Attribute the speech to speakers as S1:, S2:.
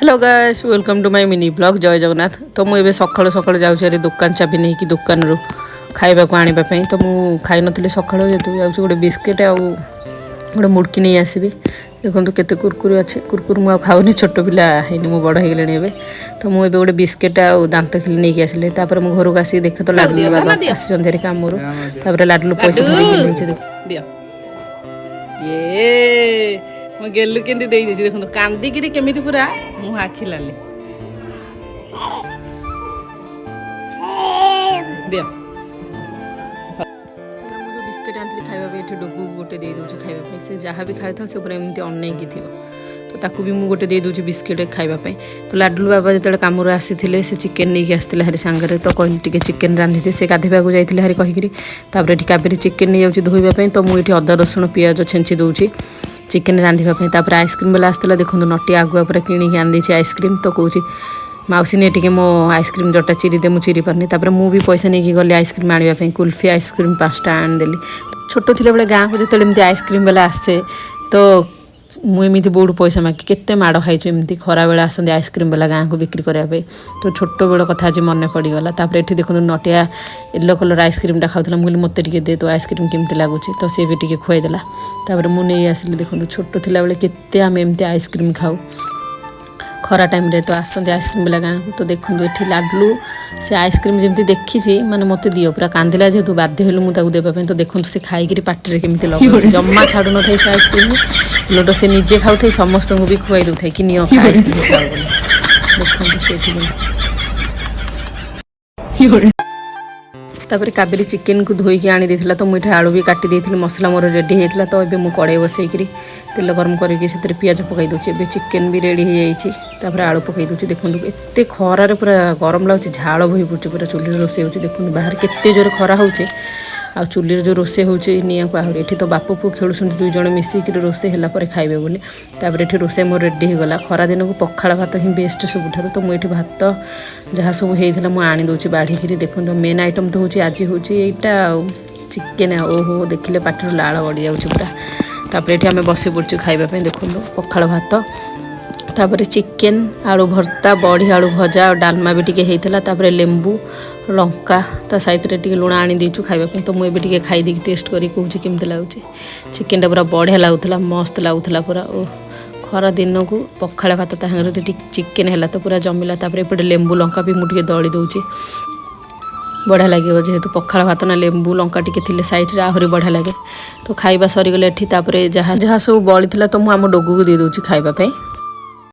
S1: Hello guys welcome to my mini blog जय जगन्नाथ। तो मुझे सकाल सकाल जाऊँगी दुकान चाबी नहीं कि दुकान रू खाइबा को आने तो मुझे खाई नी सका जेहतु जाऊँ गोटे बिस्किट आ गोटे मुड़की नहीं आसबि। देखो केते कुरकुरी अच्छे कुरकुरी मुझे खाऊनी छोट पिला है मुझे बड़ हो तो मुझे गोटे बिस्किट आ दांत खिली नहीं आसिले मु घर को आसिक देखे तो लाडलू बाबा आसी कम लाडलू पैसा धरिक मो गेलु केंदी दे दे देखो कांदी केमिति पूरा मुह आखि लाले दिया बिस्किट आनी खाइबा डोगू गोटे दे दूँ खाइबा से जहाँ भी खाई था से एमती अनैकी थी तो ताकू भी मुझे गोटे दे दूँ बिस्किट खाइबा तो लाडलू बाबा जो कम आसी से चिकेन नहीं आसते हरी सांगे तो कहली टे चिकेन रांधि दे से गाधेबा जाइए हरी कहीकि काबेरी चिकेन नहीं जाऊँगी धोइबा तो मुझे अदा रसुण पियाज छेंची दूची चिकेन रांधवाई आइसक्रीम वाला आसला देखो नटी आगुआ पूरा किणी आनी आइसक्रीम तो कौच मौसी ने टे मो आइसक्रीम जोटा चिरी दे मुझे चिरी पारनी मुझे भी पैसा नहीं गली आइसक्रीम आने कुल्फी आइसक्रीम 5टा आनीदेली छोट थी बेले गाँव को जो आइसक्रीम वाला आसे तो मुझे बहुत पैसा मागी केते माड़ खाई एमती खरा बेला आसती आइसक्रीम वाला गाँव को बिक्री करने तो छोट बेल कथा आज मन पड़गला ये देखो नटिया येलो कलर आइसक्रीम खाऊला मुझे मत दे तो आइसक्रीम केमती लगुच तो सी भी टे खुआईदेला मुझे आसिली देखो छोट थी बेले केते आम एमती आइसक्रीम खाऊ खरा टाइम रे तो आसते आइसक्रीम वाला गाँव को तो देखो ये लाडलू से आइसक्रीम जमी देखी मैंने मत दियो पूरा कांदिला जेहतु बाध्य हलु मुझे देवाई तो देखो से खाई पार्टी केमी लगे जमा छाड़ू न से आइसक्रीम लोटो से निजे खाऊ समस्त को भी खुआई दे कि नियो आइसक्रीम खाओ देखो काबेरी चिकेन को धोईकी आनी देथिला तो मुझे आलू भी काटी देथिली मसला मोर रेडी होता तो ये मुझे कड़े बसईकरी तेल गरम करके पियाज पकई दूसरी चिकेन भी रेडी हो जाए आलू पकई दूसरी देखो एत खरार पूरा गरम लगुच झाड़ बही पड़े पूरा चुली रोसे हो देखो बाहर केते जोर खरा हो आ चुली जो रोसे हो निआ को आहरी ये तो बाप पु खेलुं दुई जन मिसिक रोसे है खाइबे बोली ये रोसे मोर रेडी होगला खरा दिन को पखाड़ भात ही बेस्ट सबुठ तो मुझे भात जहाँ सब होता मुझे आनी दूसरी बाढ़ी देखो मेन आइटम तो हूँ आज हूँ यहाँ चिकेन ओहो देखिले पाटर लाड़ गड़ी जाऊँ पूरा तापर ये आम बस पड़े खाइबा देखो पखाड़ भात तापर चिकेन आलू भर्ता बड़ी आलू भजा और डालमा भी टी होता लेंबू लंका ता सहित लुण आनी देचु खाइबा तो मुझे भी खाई दी टेस्ट करी कहूँ केमती लगुच चिकेन पूरा बढ़िया लगुला मस्त लगुला पूरा ओ खरा दिन को पखाड़ भात तांगे चिकेन है तो पूरा जमिला एपटे लेंबू लंका भी मुझे दली दूची बढ़िया लगे जेहेतु पखाड़ भात ना लेंबू लंका टी सैड आहरी बढ़िया लगे तो खाइबा सरीगले जहाँ जहाँ सब बड़ी तो मुझे आम डोगू को दे दूँ खाइबा।